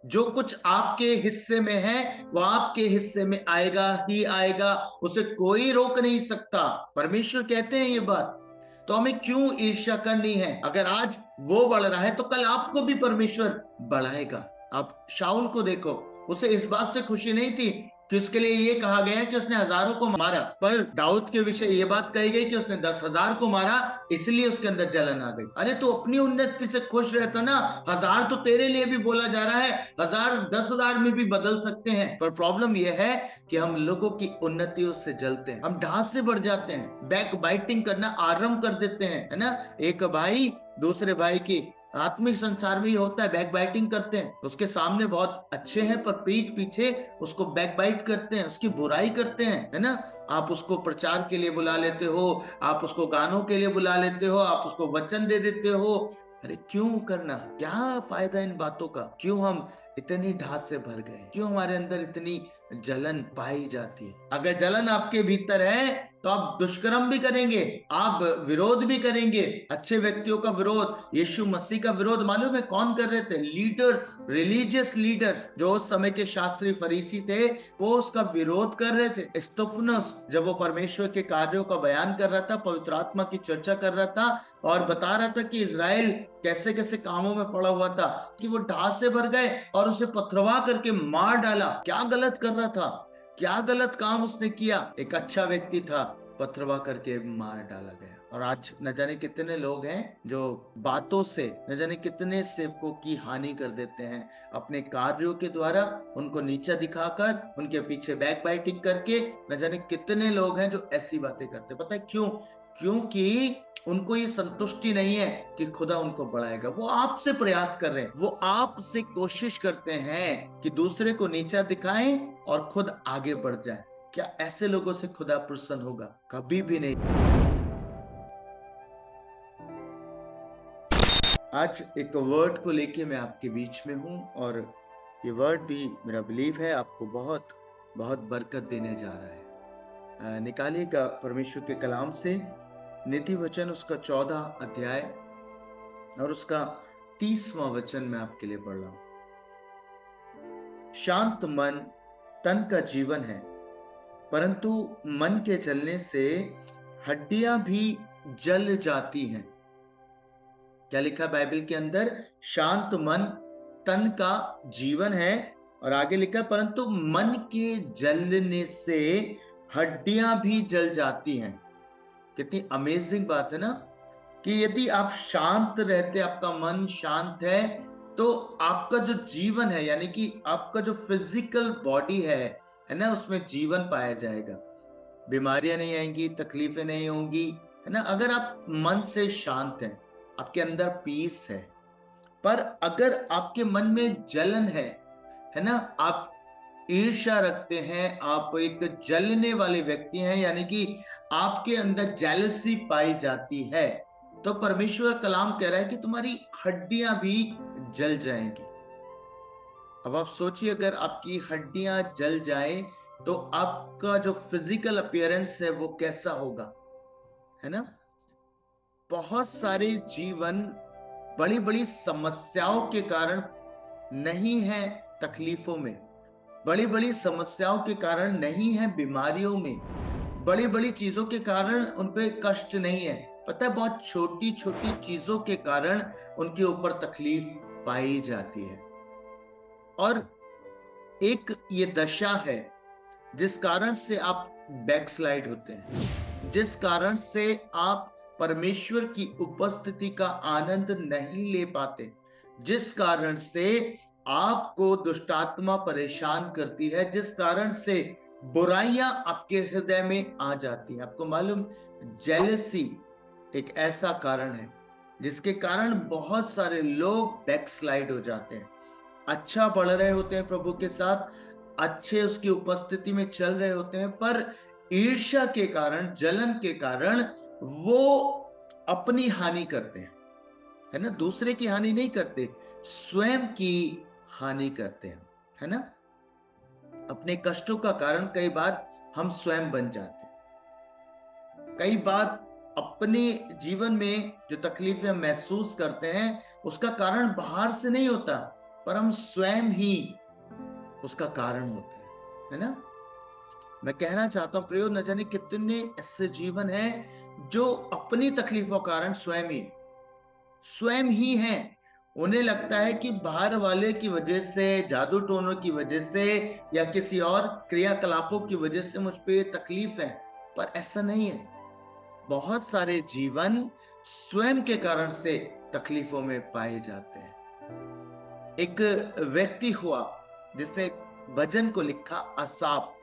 जो कुछ आपके हिस्से में है वो आपके हिस्से में आएगा ही आएगा, उसे कोई रोक नहीं सकता। परमेश्वर कहते हैं ये बात। तो हमें क्यों ईर्ष्या करनी है? अगर आज वो बढ़ रहा है तो कल आपको भी परमेश्वर बढ़ाएगा। आप शाऊल को देखो, उसे इस बात से खुशी नहीं थी कि उसके लिए ये कहा गया कि उसने हजारों को मारा, पर दाऊद के विषय ये बात कही गई कि उसने 10,000 को मारा, इसलिए उसके अंदर जलन आ गई। अरे तो अपनी उन्नति से खुश रहता ना। 1,000 तो तेरे लिए भी बोला जा रहा है, 1,000 10,000 में भी बदल सकते हैं। पर प्रॉब्लम यह है कि हम लोगों की उन्नतियों से जलते हैं, हम ढास से बढ़ जाते हैं, बैक बाइटिंग करना आरंभ कर देते हैं, है ना। एक भाई दूसरे भाई की आत्मिक संसार में ही होता है, बैक बाइटिंग करते हैं। उसके सामने बहुत अच्छे हैं पर पीठ पीछे उसको बैक बाइट करते हैं, उसकी बुराई करते हैं, है ना। आप उसको प्रचार के लिए बुला लेते हो, आप उसको गानों के लिए बुला लेते हो, आप उसको वचन दे देते हो। अरे क्यों करना? क्या फायदा इन बातों का? क्यों हम इतनी ढास से भर गए? क्यों हमारे अंदर इतनी जलन पाई जाती है? अगर जलन आपके भीतर है तो आप दुष्कर्म भी करेंगे, आप विरोध भी करेंगे। अच्छे व्यक्तियों का विरोध, यीशु मसीह का विरोध मालूम है कौन कर रहे थे? लीडर्स, रिलीजियस लीडर जो उस समय के शास्त्री फरीसी थे, वो उसका विरोध कर रहे थे। स्तिफनुस जब वो परमेश्वर के कार्यों का बयान कर रहा था, पवित्र आत्मा की चर्चा कर रहा था और बता रहा था कि इज़राइल कैसे कैसे कामों में पड़ा हुआ था, कि वो ढास से भर गए और उसे पथरवा करके मार डाला। क्या गलत कर रहा था? क्या गलत काम उसने किया? एक अच्छा व्यक्ति था, पथरवा करके मार डाला गया। और आज न जाने कितने लोग हैं जो बातों से न जाने कितने सेवकों की हानि कर देते हैं, अपने कार्यों के द्वारा उनको नीचा दिखाकर, उनके पीछे बैक बाइटिंग करके। न जाने कितने लोग हैं जो ऐसी बातें करते हैं। पता है क्यों? क्योंकि उनको ये संतुष्टि नहीं है कि खुदा उनको बढ़ाएगा। वो आपसे प्रयास कर रहे हैं, वो आपसे कोशिश करते हैं कि दूसरे को नीचा दिखाएं और खुद आगे बढ़ जाएं। क्या ऐसे लोगों से खुदा प्रसन्न होगा? कभी भी नहीं। आज एक वर्ड को लेके मैं आपके बीच में हूं और ये वर्ड भी मेरा बिलीव है आपको बहुत बहुत बरकत देने जा रहा है। निकालिएगा परमेश्वर के कलाम से नीति वचन, उसका 14 अध्याय और उसका 30वां वचन मैं आपके लिए पढ़ रहा हूं। शांत मन तन का जीवन है, परंतु मन के जलने से हड्डियां भी जल जाती हैं। क्या लिखा बाइबल के अंदर? शांत मन तन का जीवन है, और आगे लिखा परंतु मन के जलने से हड्डियां भी जल जाती हैं। कितनी अमेजिंग बात है ना, कि यदि आप शांत रहते, आपका मन शांत है, तो आपका जो जीवन है, यानी कि आपका जो फिजिकल बॉडी है ना, उसमें जीवन पाया जाएगा। बीमारियां नहीं आएंगी, तकलीफें नहीं होंगी, है ना, अगर आप मन से शांत हैं, आपके अंदर पीस है। पर अगर आपके मन में जलन है ना, आप ईर्ष्या रखते हैं, आप एक जलने वाले व्यक्ति हैं, यानी कि आपके अंदर जेलसी पाई जाती है, तो परमेश्वर का कलाम कह रहा है कि तुम्हारी हड्डियां भी जल जाएंगी। अब आप सोचिए, अगर आपकी हड्डियां जल जाए तो आपका जो फिजिकल अपीयरेंस है वो कैसा होगा, है ना। बहुत सारे जीवन बड़ी बड़ी समस्याओं के कारण नहीं है तकलीफों में, बड़ी बड़ी समस्याओं के कारण नहीं है बीमारियों में, बड़ी बड़ी चीजों के कारण उन पे कष्ट नहीं है। पता है, बहुत छोटी छोटी चीजों के कारण उनके ऊपर तकलीफ पाई जाती है। और एक ये दशा है जिस कारण से आप बैकस्लाइड होते हैं, जिस कारण से आप परमेश्वर की उपस्थिति का आनंद नहीं ले पाते, जिस कारण से आपको दुष्टात्मा परेशान करती है, जिस कारण से बुराइयां आपके हृदय में आ जाती हैं। आपको मालूम, जेलसी एक ऐसा कारण है जिसके कारण बहुत सारे लोग बैकस्लाइड हो जाते हैं। अच्छा बढ़ रहे होते हैं प्रभु के साथ, अच्छे उसकी उपस्थिति में चल रहे होते हैं, पर ईर्ष्या के कारण, जलन के कारण वो अपनी हानि करते हैं, है ना। दूसरे की हानि नहीं करते, स्वयं की हानि करते हैं, है ना। अपने कष्टों का कारण कई बार हम स्वयं बन जाते हैं। कई बार अपने जीवन में जो तकलीफें हम महसूस करते हैं उसका कारण बाहर से नहीं होता, पर हम स्वयं ही उसका कारण होते हैं, है ना? मैं कहना चाहता हूं प्रियो, न जाने कितने ऐसे जीवन हैं जो अपनी तकलीफों के कारण स्वयं ही हैं। उन्हें लगता है कि बाहर वाले की वजह से, जादू टोनों की वजह से या किसी और क्रियाकलापों की वजह से मुझ पे तकलीफ है, पर ऐसा नहीं है। बहुत सारे जीवन स्वयं के कारण से तकलीफों में पाए जाते हैं। एक व्यक्ति हुआ जिसने भजन को लिखा, आसाफ।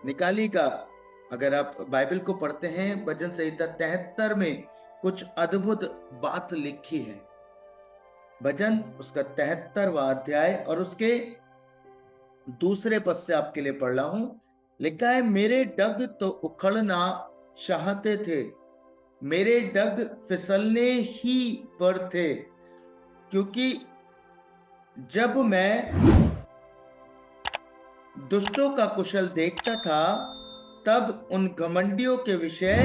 निकालिएगा, अगर आप बाइबल को पढ़ते हैं, भजन संहिता 73 में कुछ अद्भुत बात लिखी है। भजन उसका 73वां अध्याय और उसके दूसरे पद से आपके लिए पढ़ रहा हूं। लिखा है, मेरे डग तो उखड़ना चाहते थे, मेरे डग फिसलने ही पर थे, क्योंकि जब मैं दुष्टों का कुशल देखता था, तब उन घमंडियों के विषय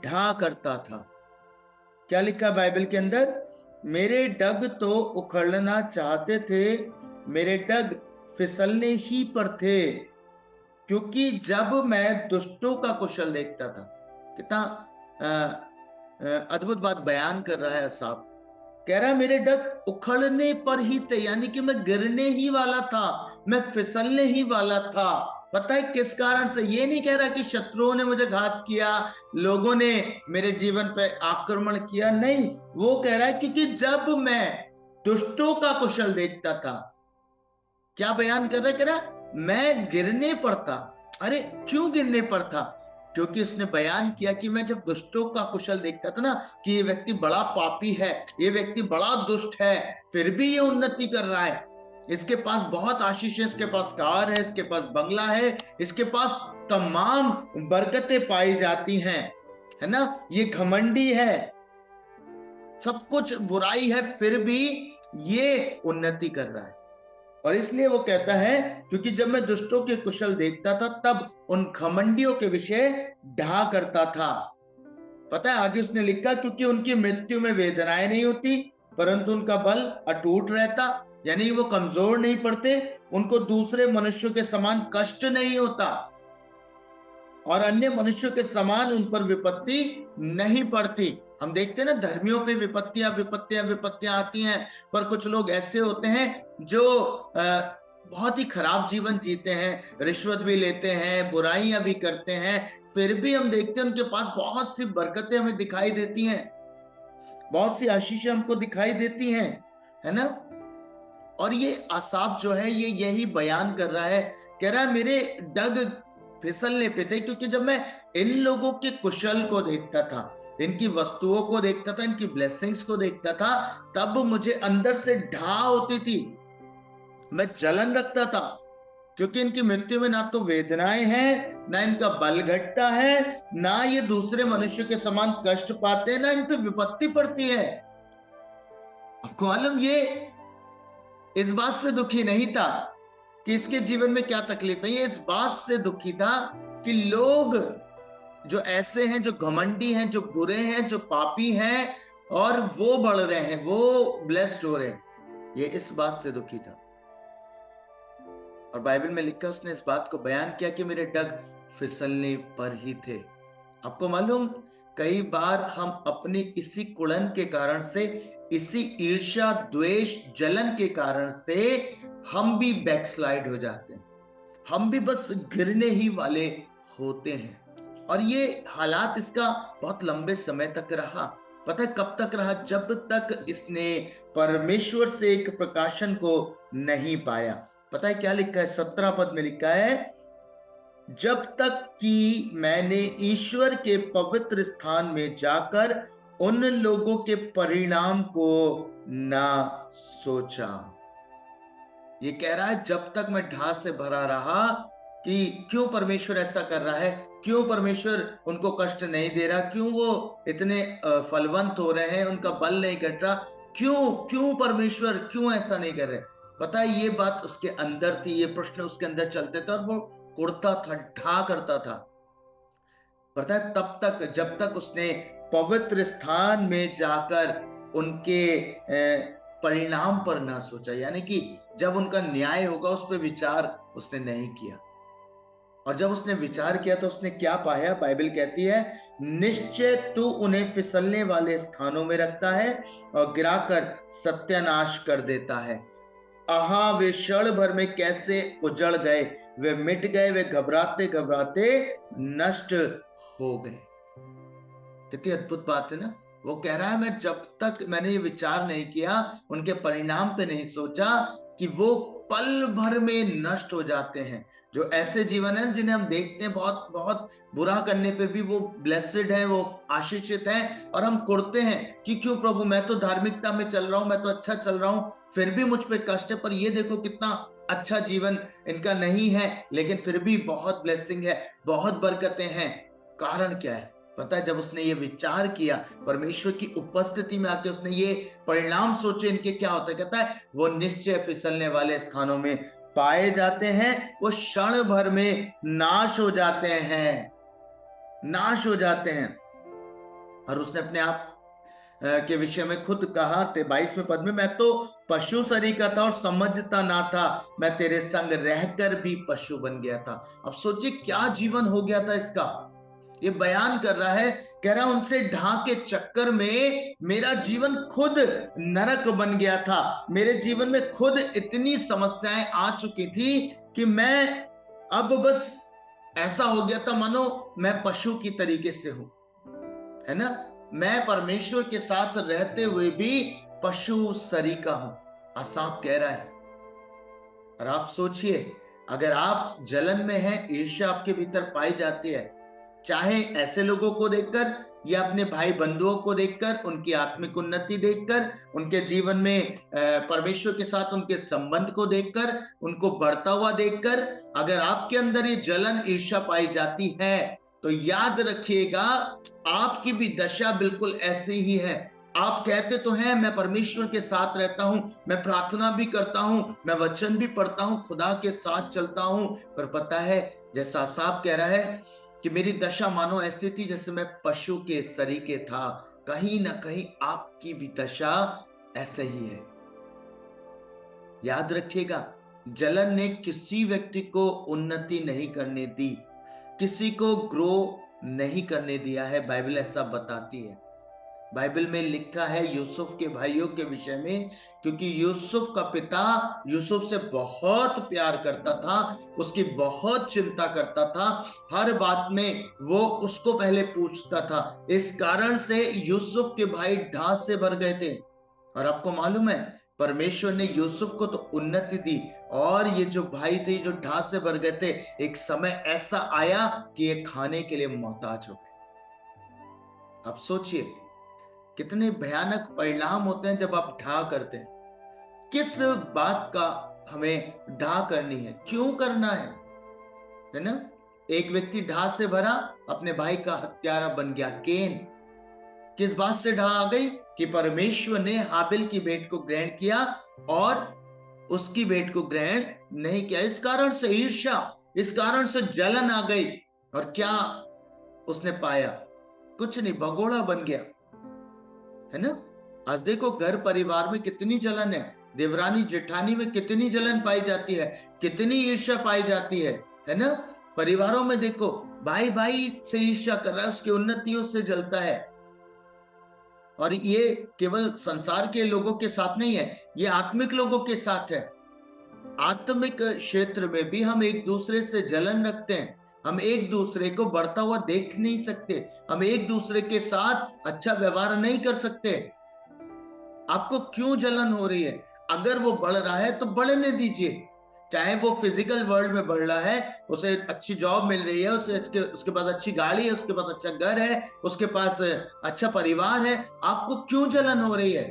ढा करता था। क्या लिखा बाइबल के अंदर? मेरे डग तो उखड़ना चाहते थे, मेरे डग फिसलने ही पर थे, क्योंकि जब मैं दुष्टों का कुशल देखता था। कितना अद्भुत बात बयान कर रहा है साहब। कह रहा है मेरे डग उखड़ने पर ही थे, यानी कि मैं गिरने ही वाला था, मैं फिसलने ही वाला था। पता है किस कारण से? ये नहीं कह रहा कि शत्रुओं ने मुझे घात किया, लोगों ने मेरे जीवन पर आक्रमण किया, नहीं। वो कह रहा है क्योंकि जब मैं दुष्टों का कुशल देखता था। क्या बयान कर रहा है? कह रहा मैं गिरने पर था। अरे क्यों गिरने पर था? क्योंकि उसने बयान किया कि मैं जब दुष्टों का कुशल देखता था ना, कि ये व्यक्ति बड़ा पापी है, ये व्यक्ति बड़ा दुष्ट है, फिर भी ये उन्नति कर रहा है, इसके पास बहुत आशीष है, इसके पास कार है, इसके पास बंगला है, इसके पास तमाम बरकतें पाई जाती हैं, है ना? ये घमंडी है, सब कुछ बुराई है, फिर भी ये उन्नति कर रहा है। और इसलिए वो कहता है, क्योंकि जब मैं दुष्टों के कुशल देखता था, तब उन घमंडियों के विषय ढा करता था। पता है आगे उसने लिखा, क्योंकि उनकी मृत्यु में वेदनाएं नहीं होती, परंतु उनका बल अटूट रहता, यानी वो कमजोर नहीं पड़ते, उनको दूसरे मनुष्यों के समान कष्ट नहीं होता, और अन्य मनुष्यों के समान उन पर विपत्ति नहीं पड़ती। हम देखते हैं ना, धर्मियों पे विपत्तियां विपत्तियां विपत्तियां आती हैं, पर कुछ लोग ऐसे होते हैं जो बहुत ही खराब जीवन जीते हैं, रिश्वत भी लेते हैं, बुराइयां भी करते हैं, फिर भी हम देखते हैं उनके पास बहुत सी बरकतें हमें दिखाई देती हैं, बहुत सी आशीष हमको दिखाई देती हैं, है ना? और ये आसाफ जो है, ये यही बयान कर रहा है, कह रहा है मेरे डग फिसलने पे थे, क्योंकि जब मैं इन लोगों के कुशल को देखता था, इनकी वस्तुओं को देखता था, इनकी ब्लेसिंग्स को देखता था, तब मुझे अंदर से ढा होती थी, मैं जलन रखता था, क्योंकि इनकी मृत्यु में ना तो वेदनाएं हैं, ना इनका बल घटता है, ना ये दूसरे मनुष्य के समान कष्ट पाते हैं, ना इन पे विपत्ति पड़ती है। आपको मालूम, ये इस बात से दुखी नहीं था कि इसके जीवन में क्या तकलीफ है, ये इस बात से दुखी था कि लोग जो ऐसे हैं, जो घमंडी हैं, जो बुरे हैं, जो पापी हैं, और वो बढ़ रहे हैं, वो ब्लेस्ड हो रहे हैं, ये इस बात से दुखी था। और बाइबल में लिखा, उसने इस बात को बयान किया कि मेरे डग फिसलने पर ही थे। आपको मालूम, कई बार हम अपनी इसी कुड़न के कारण से, इसी ईर्ष्या द्वेष जलन के कारण से हम भी बैकस्लाइड हो जाते हैं, हम भी बस गिरने ही वाले होते हैं। और ये हालात इसका बहुत लंबे समय तक रहा। पता है कब तक रहा? जब तक इसने परमेश्वर से एक प्रकाशन को नहीं पाया। पता है क्या लिखा है? 17 पद में लिखा है, जब तक कि मैंने ईश्वर के पवित्र स्थान में जाकर उन लोगों के परिणाम को ना सोचा। ये कह रहा है जब तक मैं ढा से भरा रहा कि क्यों परमेश्वर ऐसा कर रहा है, क्यों परमेश्वर उनको कष्ट नहीं दे रहा, क्यों वो इतने फलवंत हो रहे हैं, उनका बल नहीं घट रहा, क्यों क्यों परमेश्वर क्यों ऐसा नहीं कर रहे। पता है ये बात उसके अंदर थी, ये प्रश्न उसके अंदर चलते थे, और वो कुड़ता था, ढा करता था। पता है तब तक, जब तक उसने पवित्र स्थान में जाकर उनके परिणाम पर ना सोचा, यानी कि जब उनका न्याय होगा उस पर विचार उसने नहीं किया। और जब उसने विचार किया तो उसने क्या पाया? बाइबल कहती है, निश्चय तू उन्हें फिसलने वाले स्थानों में रखता है और गिराकर सत्यानाश कर देता है। आहा, वे क्षण भर में कैसे उजड़ गए, वे मिट गए, वे घबराते घबराते नष्ट हो गए। कितनी अद्भुत बात है ना। वो कह रहा है, मैं जब तक मैंने ये विचार नहीं किया, उनके परिणाम पे नहीं सोचा कि वो पल भर में नष्ट हो जाते हैं। जो ऐसे जीवन है जिन्हें हम देखते हैं बहुत बहुत बुरा करने पर भी वो ब्लेसेड है, वो आशीषित है, और हम कुढ़ते हैं कि क्यों प्रभु, मैं तो धार्मिकता में चल रहा हूं, मैं तो अच्छा चल रहा हूं, फिर भी मुझ पे कष्ट है। पर ये देखो कितना अच्छा जीवन इनका नहीं है, लेकिन फिर भी बहुत ब्लेसिंग है, बहुत बरकतें हैं। कारण क्या है पता है? जब उसने ये विचार किया, परमेश्वर की उपस्थिति में आके उसने ये परिणाम सोचे, इनके क्या होता है, कहता है वो निश्चय फिसलने वाले स्थानों में पाए जाते हैं, वो क्षण भर में नाश हो जाते हैं, नाश हो जाते हैं। और उसने अपने आप के विषय में खुद कहा 22वें पद में, मैं तो पशु शरीर का था और समझता ना था, मैं तेरे संग रहकर भी पशु बन गया था। अब सोचिए क्या जीवन हो गया था इसका। ये बयान कर रहा है, कह रहा उनसे ढांक के चक्कर में मेरा जीवन खुद नरक बन गया था। मेरे जीवन में खुद इतनी समस्याएं आ चुकी थी कि मैं अब बस ऐसा हो गया था मानो मैं पशु की तरीके से हूं, है ना। मैं परमेश्वर के साथ रहते हुए भी पशु सरीका हूं, असाफ कह रहा है। और आप सोचिए, अगर आप जलन में हैं, ईर्ष्या आपके भीतर पाई जाती है, चाहे ऐसे लोगों को देखकर या अपने भाई बंधुओं को देखकर, उनकी आत्मिक उन्नति देखकर, उनके जीवन में परमेश्वर के साथ उनके संबंध को देखकर, उनको बढ़ता हुआ देखकर, अगर आपके अंदर ये जलन ईर्ष्या पाई जाती है, तो याद रखिएगा आपकी भी दशा बिल्कुल ऐसी ही है। आप कहते तो हैं मैं परमेश्वर के साथ रहता हूं, मैं प्रार्थना भी करता हूं, मैं वचन भी पढ़ता हूं, खुदा के साथ चलता हूं, पर पता है जैसा साफ कह रहा है कि मेरी दशा मानो ऐसी थी जैसे मैं पशु के सरीके था। कहीं ना कहीं आपकी भी दशा ऐसे ही है। याद रखिएगा, जलन ने किसी व्यक्ति को उन्नति नहीं करने दी, किसी को ग्रो नहीं करने दिया है। बाइबल ऐसा बताती है। बाइबल में लिखा है यूसुफ के भाइयों के विषय में, क्योंकि यूसुफ का पिता यूसुफ से बहुत प्यार करता था, उसकी बहुत चिंता करता था, हर बात में वो उसको पहले पूछता था। इस कारण से यूसुफ के भाई ढास से भर गए थे। और आपको मालूम है, परमेश्वर ने यूसुफ को तो उन्नति दी, और ये जो भाई थे जो ढास से भर गए थे, एक समय ऐसा आया कि ये खाने के लिए मोहताज हो गए। अब सोचिए कितने भयानक परिणाम होते हैं जब आप ढा करते हैं। किस बात का हमें ढा करनी है, क्यों करना है ना। एक व्यक्ति ढा से भरा अपने भाई का हत्यारा बन गया, केन। किस बात से ढा आ गई कि परमेश्वर ने हाबिल की भेंट को ग्रहण किया और उसकी भेंट को ग्रहण नहीं किया। इस कारण से ईर्ष्या, इस कारण से जलन आ गई। और क्या उसने पाया? कुछ नहीं, भगोड़ा बन गया, है ना। आज देखो घर परिवार में कितनी जलन है, देवरानी जेठानी में कितनी जलन पाई जाती है, कितनी ईर्ष्या पाई जाती है ना। परिवारों में देखो भाई भाई से ईर्ष्या कर रहा है, उसकी उन्नतियों से जलता है। और ये केवल संसार के लोगों के साथ नहीं है, ये आत्मिक लोगों के साथ है। आत्मिक क्षेत्र में भी हम एक दूसरे से जलन रखते हैं, हम एक दूसरे को बढ़ता हुआ देख नहीं सकते, हम एक दूसरे के साथ अच्छा व्यवहार नहीं कर सकते। आपको क्यों जलन हो रही है? अगर वो बढ़ रहा है तो बढ़ने दीजिए। चाहे वो फिजिकल वर्ल्ड में बढ़ रहा है, उसे अच्छी जॉब मिल रही है, उसे उसके पास अच्छी गाड़ी है, उसके पास अच्छा घर है, उसके पास अच्छा परिवार है, आपको क्यों जलन हो रही है?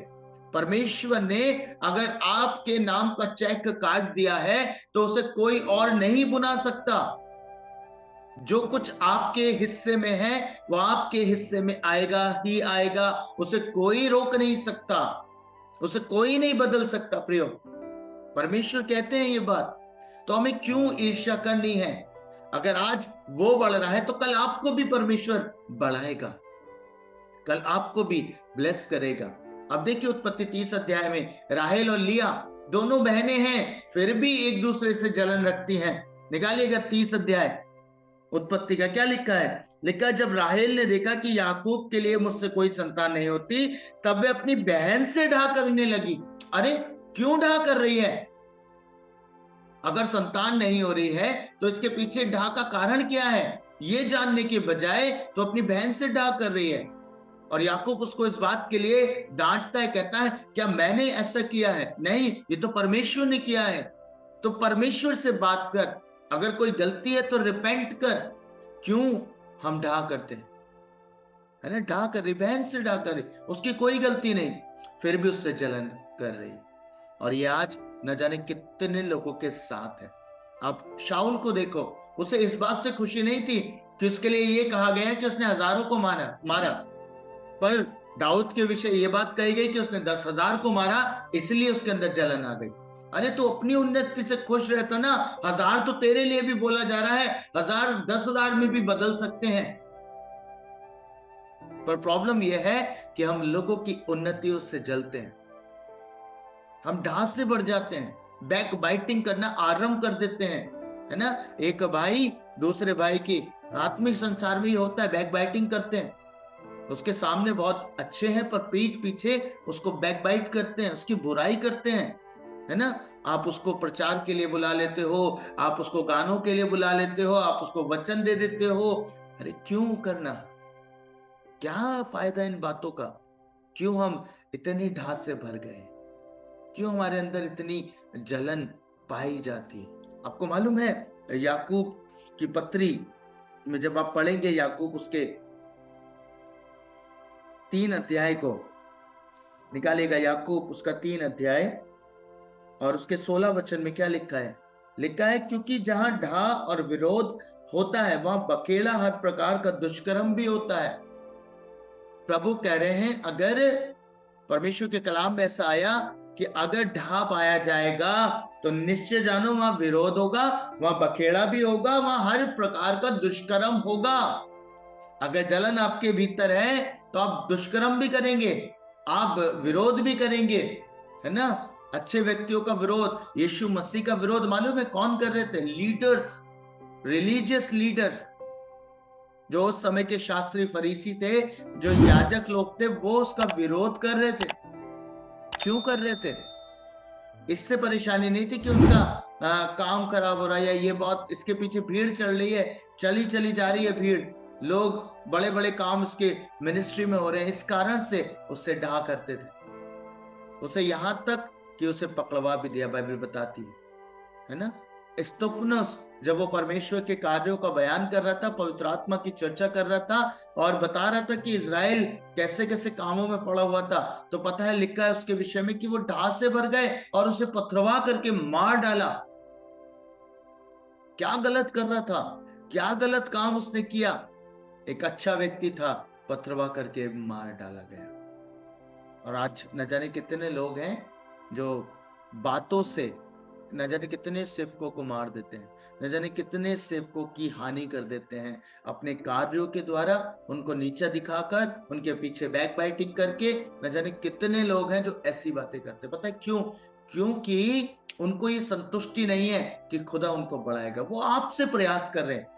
परमेश्वर ने अगर आपके नाम का चेक काट दिया है तो उसे कोई और नहीं बुना सकता। जो कुछ आपके हिस्से में है वो आपके हिस्से में आएगा ही आएगा, उसे कोई रोक नहीं सकता, उसे कोई नहीं बदल सकता। प्रियो, परमेश्वर कहते हैं ये बात, तो हमें क्यों ईर्ष्या करनी है? अगर आज वो बढ़ रहा है तो कल आपको भी परमेश्वर बढ़ाएगा, कल आपको भी ब्लेस करेगा। अब देखिए उत्पत्ति 30 अध्याय में राहेल और लिया दोनों बहनें हैं, फिर भी एक दूसरे से जलन रखती हैं। निकालिएगा 30 अध्याय उत्पत्ति का। क्या लिखा है? लिखा है, जब राहेल ने देखा कि याकूब के लिए मुझसे कोई संतान नहीं होती, तब वे अपनी बहन से ढा करने लगी। अरे क्यों ढा कर रही है? अगर संतान नहीं हो रही है तो इसके पीछे ढा का कारण क्या है, ये जानने के बजाय तो अपनी बहन से ढा कर रही है। और याकूब उसको इस बात के लिए डांटता है, कहता है क्या मैंने ऐसा किया है? नहीं, ये तो परमेश्वर ने किया है। तो परमेश्वर से बात कर, अगर कोई गलती है तो रिपेंट कर। क्यों हम ढा करते हैं? है ना, ढा कर रही, बहन से ढा कर रही, उसकी कोई गलती नहीं, फिर भी उससे जलन कर रही। और ये आज न जाने कितने लोगों के साथ है। आप शाऊल को देखो, उसे इस बात से खुशी नहीं थी कि उसके लिए ये कहा गया कि उसने हजारों को मारा, पर दाऊद के विषय ये बात कही गई कि उसने 10,000 को मारा, इसलिए उसके अंदर जलन आ गई। अरे तो अपनी उन्नति से खुश रहता ना, 1000 तो तेरे लिए भी बोला जा रहा है, 1000 10,000 में भी बदल सकते हैं। पर प्रॉब्लम यह है कि हम लोगों की उन्नतियों से जलते हैं, हम ढास से बढ़ जाते हैं, बैक बाइटिंग करना आरंभ कर देते हैं, है ना। एक भाई दूसरे भाई की आत्मिक संसार में ही होता है, बैक बाइटिंग करते हैं, उसके सामने बहुत अच्छे हैं पर पीठ पीछे उसको बैक बाइट करते हैं, उसकी बुराई करते हैं, है ना। आप उसको प्रचार के लिए बुला लेते हो, आप उसको गानों के लिए बुला लेते हो, आप उसको वचन दे देते हो। अरे क्यों करना? क्या फायदा इन बातों का? क्यों हम इतनी ढास से भर गए? क्यों हमारे अंदर इतनी जलन पाई जाती है? आपको मालूम है, याकूब की पत्री में जब आप पढ़ेंगे, याकूब उसके 3 अध्याय को निकालेगा, याकूब उसका 3 अध्याय और उसके 16 वचन में क्या लिखा है? लिखा है, क्योंकि जहां ढा और विरोध होता है वहां बखेड़ा हर प्रकार का दुष्कर्म भी होता है। प्रभु कह रहे हैं, अगर परमेश्वर के कलाम में ऐसा आया कि अगर ढा पाया जाएगा तो निश्चय जानो वहां विरोध होगा, वहां बखेड़ा भी होगा, वहां हर प्रकार का दुष्कर्म होगा। अगर जलन आपके भीतर है तो आप दुष्कर्म भी करेंगे, आप विरोध भी करेंगे, है ना। अच्छे व्यक्तियों का विरोध, यीशु मसीह का विरोध मालूम है कौन कर रहे थे? लीडर्स, रिलीजियस लीडर, जो उस समय के शास्त्री फरीसी थे, जो याजक लोग थे, वो उसका विरोध कर रहे थे। क्यों कर रहे थे? इससे परेशानी नहीं थी कि उनका काम खराब हो रहा है या ये बात, इसके पीछे भीड़ चल रही है, चली चली जा रही है भीड़, लोग बड़े बड़े काम उसके मिनिस्ट्री में हो रहे हैं, इस कारण से उससे ढा करते थे। उसे यहां तक कि उसे पकड़वा भी दिया, बाइबल बताती है ना। स्तुफनस जब वो परमेश्वर के कार्यों का बयान कर रहा था, पवित्र आत्मा की चर्चा कर रहा था और बता रहा था कि इज़राइल कैसे कैसे कामों में पड़ा हुआ था, तो पता है लिखा है उसके विषय में कि वो ढास से भर गए और उसे पथरवा करके मार डाला। क्या गलत कर रहा था? क्या गलत काम उसने किया? एक अच्छा व्यक्ति था, पथरवा करके मार डाला गया। और आज न जाने कितने लोग हैं जो बातों से न जाने कितने सेवकों को मार देते हैं, न जाने कितने सेवकों की हानि कर देते हैं अपने कार्यों के द्वारा, उनको नीचा दिखाकर, उनके पीछे बैक बाइटिंग करके। न जाने कितने लोग हैं जो ऐसी बातें करते हैं। पता है क्यों? क्योंकि उनको ये संतुष्टि नहीं है कि खुदा उनको बढ़ाएगा। वो आपसे प्रयास कर रहे हैं,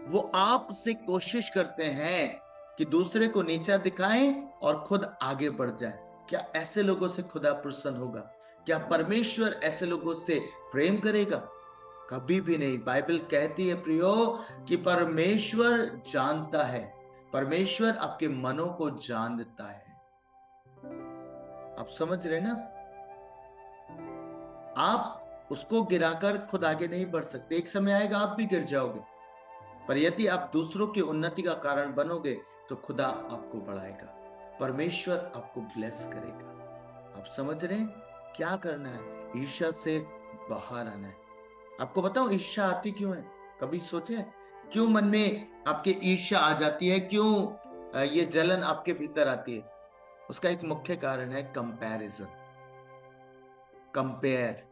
वो आपसे कोशिश करते हैं कि दूसरे को नीचा दिखाएं और खुद आगे बढ़ जाए। क्या ऐसे लोगों से खुदा प्रसन्न होगा? क्या परमेश्वर ऐसे लोगों से प्रेम करेगा? कभी भी नहीं। बाइबल कहती है प्रियो कि परमेश्वर जानता है, परमेश्वर आपके मनों को जानता है। आप समझ रहे ना? आप उसको गिराकर खुद आगे नहीं बढ़ सकते। एक समय आएगा आप भी गिर जाओगे, पर यदि आप दूसरों की उन्नति का कारण बनोगे तो खुदा आपको बढ़ाएगा, परमेश्वर आपको ब्लेस करेगा। आप समझ रहे हैं? क्या करना है? ईर्ष्या से बाहर आना है। आपको बताऊं ईर्ष्या आती क्यों है? कभी सोचे हैं? क्यों मन में आपके ईर्ष्या आ जाती है? क्यों ये जलन आपके भीतर आती है? उसका एक मुख्य कारण है कंपैरिजन, कंपेयर,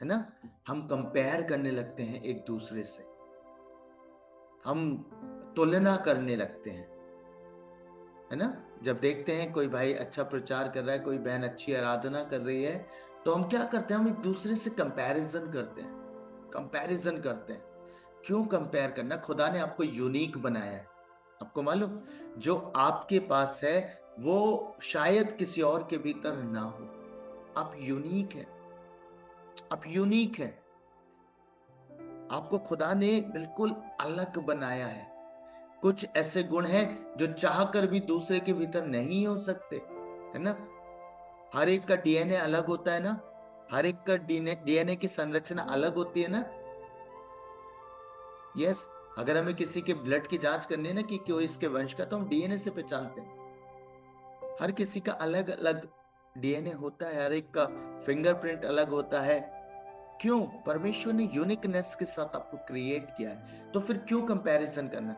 है ना। हम कंपेयर करने लगते हैं एक दूसरे से, हम तुलना करने लगते हैं, है ना। जब देखते हैं कोई भाई अच्छा प्रचार कर रहा है, कोई बहन अच्छी आराधना कर रही है, तो हम क्या करते हैं, हम एक दूसरे से कंपैरिजन करते हैं, कंपैरिजन करते हैं। क्यों कंपेयर करना? खुदा ने आपको यूनिक बनाया है। आपको मालूम, जो आपके पास है वो शायद किसी और के भीतर ना हो। आप यूनिक हैं, आप यूनिक हैं। आपको खुदा ने बिल्कुल अलग बनाया है। कुछ ऐसे गुण हैं जो चाहकर भी दूसरे के भीतर नहीं हो सकते, है ना? हर एक का डीएनए अलग होता है ना, हर एक का डीएनए की संरचना अलग होती है ना। यस, अगर हमें किसी के ब्लड की जांच करनी है ना कि क्यों इसके वंश का, तो हम डीएनए से पहचानते हैं। हर किसी का अलग अलग डीएनए होता है, हर एक का फिंगरप्रिंट अलग होता है। क्यों? परमेश्वर ने यूनिकनेस के साथ आपको क्रिएट किया है, तो फिर क्यों कंपैरिजन करना?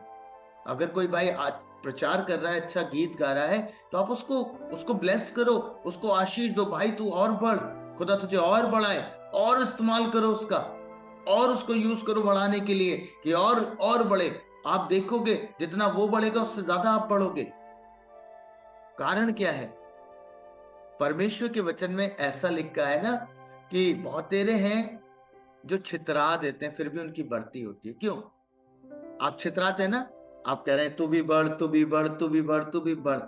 अगर कोई भाई आज प्रचार कर रहा है, अच्छा गीत गा रहा है, तो आप उसको उसको ब्लेस करो, उसको आशीष दो, भाई तू और बढ़, खुदा तुझे और बढ़ाए, और इस्तेमाल करो उसका, और उसको यूज करो बढ़ाने के लिए कि और बढ़े। आप देखोगे जितना वो बढ़ेगा उससे ज्यादा आप बढ़ोगे। कारण क्या है? परमेश्वर के वचन में ऐसा लिखा है ना कि बहुतेरे हैं जो छितरा देते हैं, फिर भी उनकी बढ़ती होती है। क्यों? आप छितराते हैं ना, आप कह रहे हैं तू भी बढ़, तू भी बढ़, तू भी बढ़, तू भी बढ़।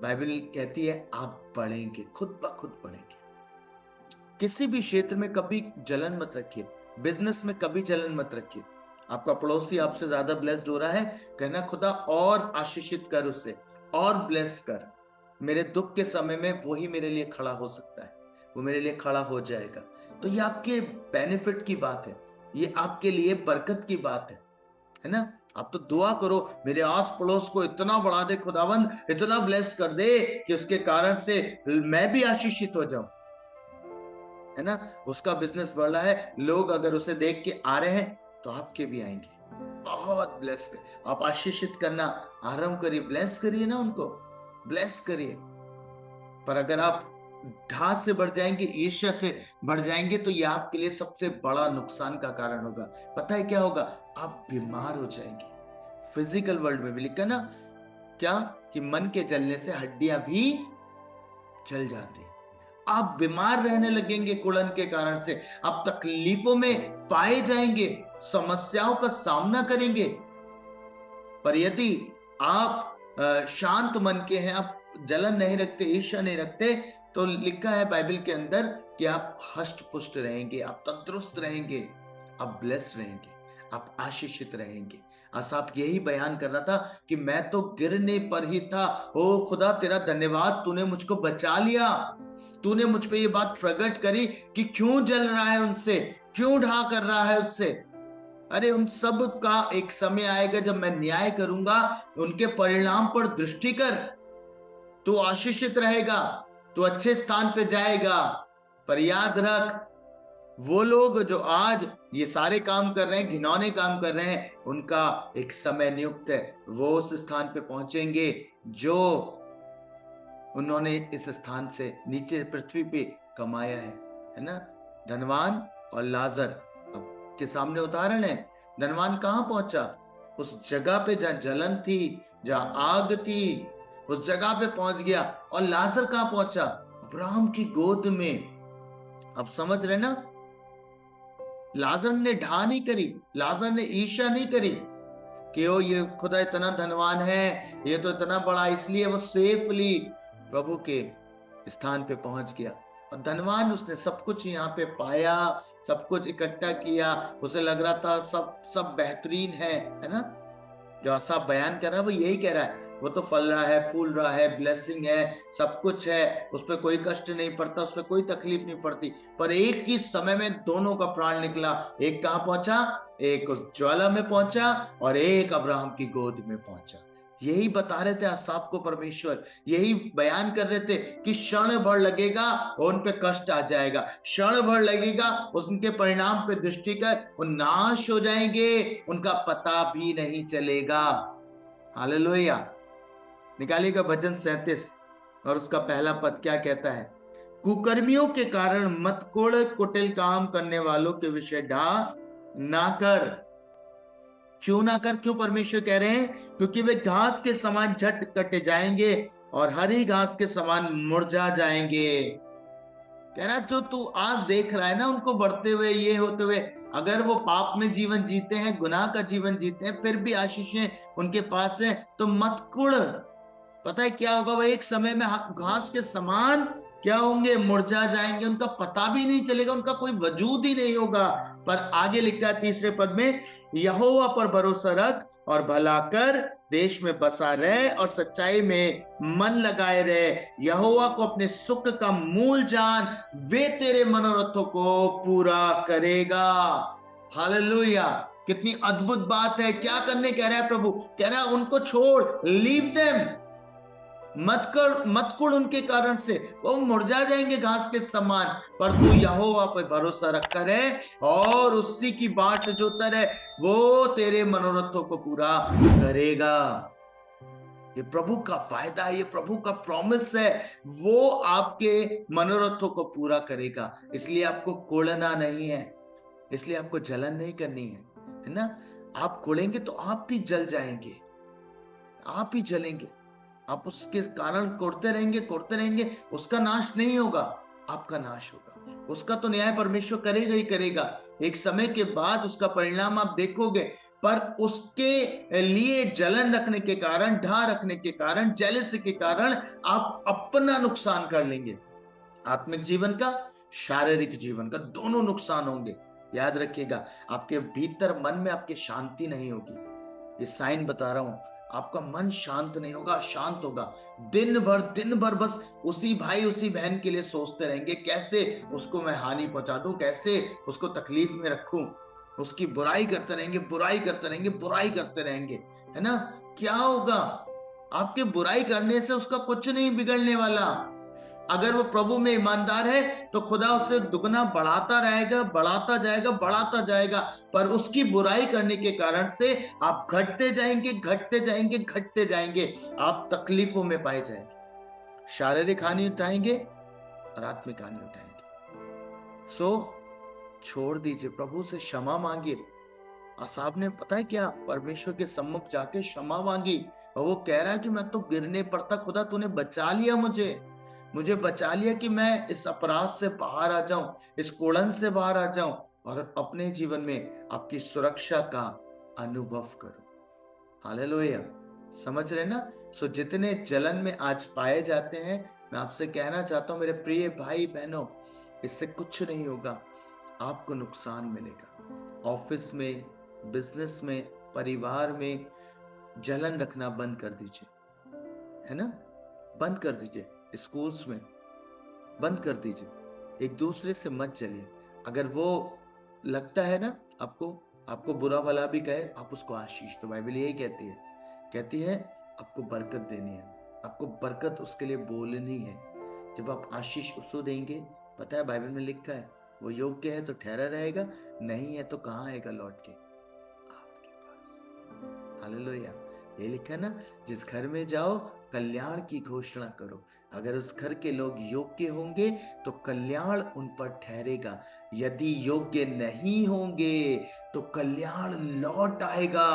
बाइबल कहती है आप बढ़ेंगे, खुद ब खुद बढ़ेंगे। किसी भी क्षेत्र में कभी जलन मत रखिए, बिजनेस में कभी जलन मत रखिए। आपका पड़ोसी आपसे ज्यादा ब्लेस्ड हो रहा है, कहना खुदा और आशीषित कर उसे, और ब्लेस कर। मेरे दुख के समय में वही मेरे लिए खड़ा हो सकता है, वो मेरे लिए खड़ा हो जाएगा। तो ये आपके बेनिफिट की बात है, ये आपके लिए बरकत की बात है ना? आप तो दुआ करो, मेरे आस पड़ोस को इतना बढ़ा दे खुदावन, इतना ब्लेस कर दे कि उसके कारण से मैं भी आशीषित हो जाऊं, है ना? उसका बिजनेस बढ़ रहा है, लोग अगर उसे देख के आ रहे हैं तो आपके भी आएंगे। बहुत ब्लेस है। आप आशीषित करना आरंभ करिए, ब्लेस करिए ना उनको, ब्लेस करिए। पर अगर आप ढास से बढ़ जाएंगे, ईर्ष्या से बढ़ जाएंगे, तो ये आपके लिए सबसे बड़ा नुकसान का कारण होगा। पता है क्या होगा? आप बीमार हो जाएंगे। फिजिकल वर्ल्ड में भी लिखा ना, क्या कि मन के जलने से हड्डियां भी जल जाती हैं। आप बीमार रहने लगेंगे कुड़न के कारण से, आप तकलीफों में पाए जाएंगे, समस्याओं का सामना करेंगे। पर यदि आप शांत मन के हैं, आप जलन नहीं रखते, ईर्ष्या नहीं रखते, तो लिखा है बाइबल के अंदर कि आप हष्ट पुष्ट रहेंगे, आप तंदुरुस्त रहेंगे, आप ब्लेस्ड रहेंगे, आप आशीषित रहेंगे। असाफ यही बयान कर रहा था कि मैं तो गिरने पर ही था, ओ खुदा तेरा धन्यवाद, तूने मुझको बचा लिया, तूने मुझ पे ये बात प्रकट करी कि क्यों जल रहा है उनसे, क्यों ढा कर रहा है उससे। अरे उन सब का एक समय आएगा जब मैं न्याय करूंगा, उनके परिणाम पर दृष्टि कर, तू आशीषित रहेगा, तू अच्छे स्थान पे जाएगा। पर याद रख, वो लोग जो आज ये सारे काम कर रहे हैं, घिनौने काम कर रहे हैं, उनका एक समय नियुक्त है, वो उस स्थान पे पहुंचेंगे जो उन्होंने इस स्थान से नीचे पृथ्वी पे कमाया है ना? धनवान और लाजर आपके सामने उदाहरण है। धनवान कहां पहुंचा? उस जगह पे जहां जलन थी, जहां आग थी, उस जगह पे पहुंच गया। और लाजर कहां पहुंचा? अब्राहम की गोद में। अब समझ रहे ना? लाजर ने ढा नहीं करी, लाजर ने ईर्ष्या नहीं करी कि ओ ये खुदा इतना धनवान है, ये तो इतना बड़ा, इसलिए वो सेफली प्रभु के स्थान पे पहुंच गया। और धनवान, उसने सब कुछ यहाँ पे पाया, सब कुछ इकट्ठा किया, उसे लग रहा था सब सब बेहतरीन है ना? जो आसाफ बयान कर रहा है वो यही कह रहा है, वो तो फल रहा है, फूल रहा है, ब्लेसिंग है, सब कुछ है, उस पर कोई कष्ट नहीं पड़ता, उस पर कोई तकलीफ नहीं पड़ती। पर एक ही समय में दोनों का प्राण निकला। एक कहां पहुंचा? एक उस ज्वाला में पहुंचा, और एक अब्राहम की गोद में पहुंचा। यही बता रहे थे आसाफ को परमेश्वर, यही बयान कर रहे थे कि क्षण भर लगेगा और उन पे कष्ट आ जाएगा, क्षण भर लगेगा, उनके परिणाम पे दृष्टि कर वो नाश हो जाएंगे, उनका पता भी नहीं चलेगा। हालेलुया। निकालिएगा भजन 37 और उसका पहला पद क्या कहता है? कुकर्मियों के कारण मत कोड़, कुटिल काम करने वालों के विषय ढा ना कर। क्यों ना कर? क्यों परमेश्वर कह रहे हैं? क्योंकि वे घास के समान झट कटे जाएंगे, और हरी घास के समान मुरझा जाएंगे। कह रहा जो तू आज देख रहा है ना उनको बढ़ते हुए, ये होते हुए, अगर वो पाप में जीवन जीते हैं, गुनाह का जीवन जीते हैं, फिर भी आशीषें उनके पास है, तो मत कुड़। पता है क्या होगा, वो एक समय में घास के समान क्या होंगे, मुरझा जाएंगे, उनका पता भी नहीं चलेगा, उनका कोई वजूद ही नहीं होगा। पर आगे लिखा है तीसरे पद में, यहोवा पर भरोसा रख और भला कर, देश में बसा रहे और सच्चाई में मन लगाए रहे। यहोवा को अपने सुख का मूल जान, वे तेरे मनोरथों को पूरा करेगा। हालेलुया। कितनी अद्भुत बात है। क्या करने कह रहा है प्रभु, कह रहा है उनको छोड़, लीव देम, मत कुड़ उनके कारण से, वो मुरझा जाएंगे घास के समान, पर तू यहोवा पर भरोसा रखता रहे और उसी की बाट से जोता रहे, वो तेरे मनोरथों को पूरा करेगा। ये प्रभु का फायदा है, ये प्रभु का प्रॉमिस है, वो आपके मनोरथों को पूरा करेगा। इसलिए आपको कोड़ना नहीं है, इसलिए आपको जलन नहीं करनी है ना। आप कोड़ेंगे तो आप भी जल जाएंगे, आप ही जलेंगे। आप उसके कारण कोड़ते रहेंगे, उसका नाश नहीं होगा, आपका नाश होगा। उसका तो न्याय परमेश्वर करेगा ही करेगा, एक समय के बाद उसका परिणाम आप देखोगे। पर उसके लिए जलन रखने के कारण, ढा रखने के कारण, जेलसी के कारण आप अपना नुकसान कर लेंगे। आत्मिक जीवन का, शारीरिक जीवन का, दोनों नुकसान होंगे। याद रखिएगा, आपके भीतर मन में आपकी शांति नहीं होगी। ये साइन बता रहा हूं, आपका मन शांत नहीं होगा, शांत होगा। दिन भर बस उसी भाई उसी बहन के लिए सोचते रहेंगे, कैसे उसको मैं हानि पहुंचा दूं, कैसे उसको तकलीफ में रखूं। उसकी बुराई करते रहेंगे, बुराई करते रहेंगे, बुराई करते रहेंगे, है ना। क्या होगा, आपके बुराई करने से उसका कुछ नहीं बिगड़ने वाला। अगर वो प्रभु में ईमानदार है तो खुदा उसे दुगना बढ़ाता रहेगा, बढ़ाता जाएगा, बढ़ाता जाएगा। पर उसकी बुराई करने के कारण से आप घटते जाएंगे, घटते जाएंगे, घटते जाएंगे। आप तकलीफों में पाए जाएंगे, शारीरिक हानि उठाएंगे और आत्मिक हानि उठाएंगे। सो छोड़ दीजिए, प्रभु से क्षमा मांगिए। असाब ने पता है क्या, परमेश्वर के सम्मुख जाके क्षमा मांगी, और वो कह रहा है कि मैं तो गिरने पर था, खुदा तूने बचा लिया मुझे बचा लिया कि मैं इस अपराध से बाहर आ जाऊं, इस कोड़न से बाहर आ जाऊं और अपने जीवन में आपकी सुरक्षा का अनुभव करूं। हालेलुया। समझ रहे ना। सो जितने जलन में आज पाए जाते हैं, मैं आपसे कहना चाहता हूं मेरे प्रिय भाई बहनों, इससे कुछ नहीं होगा, आपको नुकसान मिलेगा। ऑफिस में, बिजनेस में, परिवार में जलन रखना बंद कर दीजिए, है ना, बंद कर दीजिए। स्कूल्स में बंद कर दीजिए, एक दूसरे से मत जलिए। अगर वो लगता है ना आपको, आपको बुरा भला भी कहे, आप उसको आशीष दो। बाइबल यही कहती है आपको बरकत देनी है, आपको बरकत उसके लिए बोलनी है। जब आप आशीष उसको देंगे, पता है बाइबल में लिखा है, वो योग्य है तो ठहरा रहेगा, नहीं है तो कहां आएगा लौट के, आपके पास। हालेलुया। ये लिखा है ना, जिस घर में जाओ कल्याण की घोषणा करो। अगर उस घर के लोग योग्य होंगे तो कल्याण उन पर ठहरेगा, यदि योग्य नहीं होंगे तो कल्याण लौट आएगा।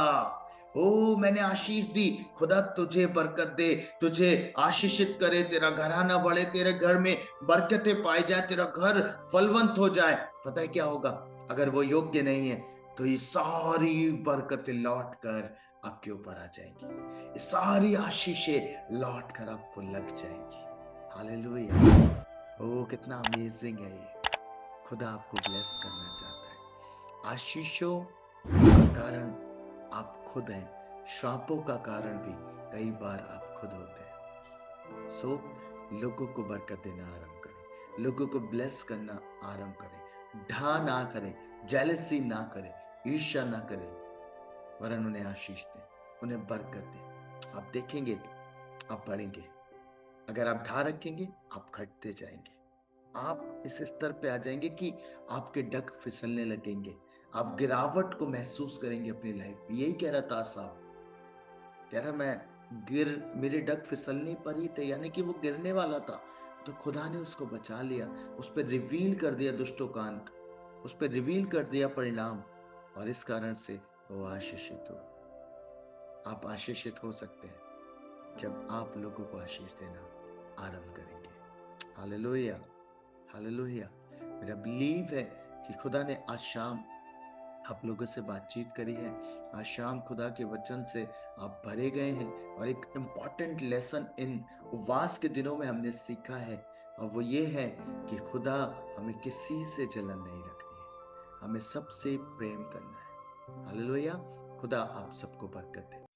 ओ मैंने आशीष दी, खुदा तुझे बरकत दे, तुझे आशीषित करे, तेरा घराना बढ़े, तेरे घर में बरकतें पाई जाए, तेरा घर फलवंत हो जाए। पता है क्या होगा, अगर वो योग्य नहीं है तो ये सारी बरकतें लौट कर आपके ऊपर आ जाएंगी, ये सारी आशीषें लौट कर आपको लग जाएंगी। हालेलुया। ओ कितना अमेजिंग है ये। खुदा आपको ब्लेस करना चाहता है। आशीषों का कारण आप खुद हैं, श्रापों का कारण भी कई बार आप खुद होते हैं। सो लोगों को बरकत देना आरंभ करें, लोगों को ब्लेस करना आरंभ करें, ढा ना करें, जेलसी ना करें, ईर्ष्या ना करें, वरन उन्हें आशीष दें, उन्हें बरकत दें। आप देखेंगे आप बढ़ेंगे। अगर आप ढा रखेंगे आप घटते जाएंगे, आप इस स्तर पे आ जाएंगे कि आपके डग फिसलने लगेंगे, आप गिरावट को महसूस करेंगे अपनी लाइफ में। यही कह रहा था साहब, कह रहा मेरे डग फिसलने पर ही थे, यानी कि वो गिरने वाला था, तो खुदा ने उसको बचा लिया, उस पर रिवील कर दिया दुष्टों का अंत, उस पर रिवील कर दिया परिणाम, और इस कारण से वो आशीषित हो। आप आशीषित हो सकते हैं, जब आप लोगों को आशीष देना आरंभ करेंगे। Hallelujah, hallelujah. मेरा बिलीव है कि खुदा ने आज शाम आप लोगों से बातचीत करी है। आज शाम खुदा के वचन से आप भरे गए हैं और एक इम्पॉर्टेंट लेसन इन उपवास के दिनों में हमने सीखा है, और वो ये है कि खुदा हमें किसी से जलन नहीं रखनी है, हमें सबसे प्रेम करना है। हालेलुया। खुदा आप सबको बरकत दे।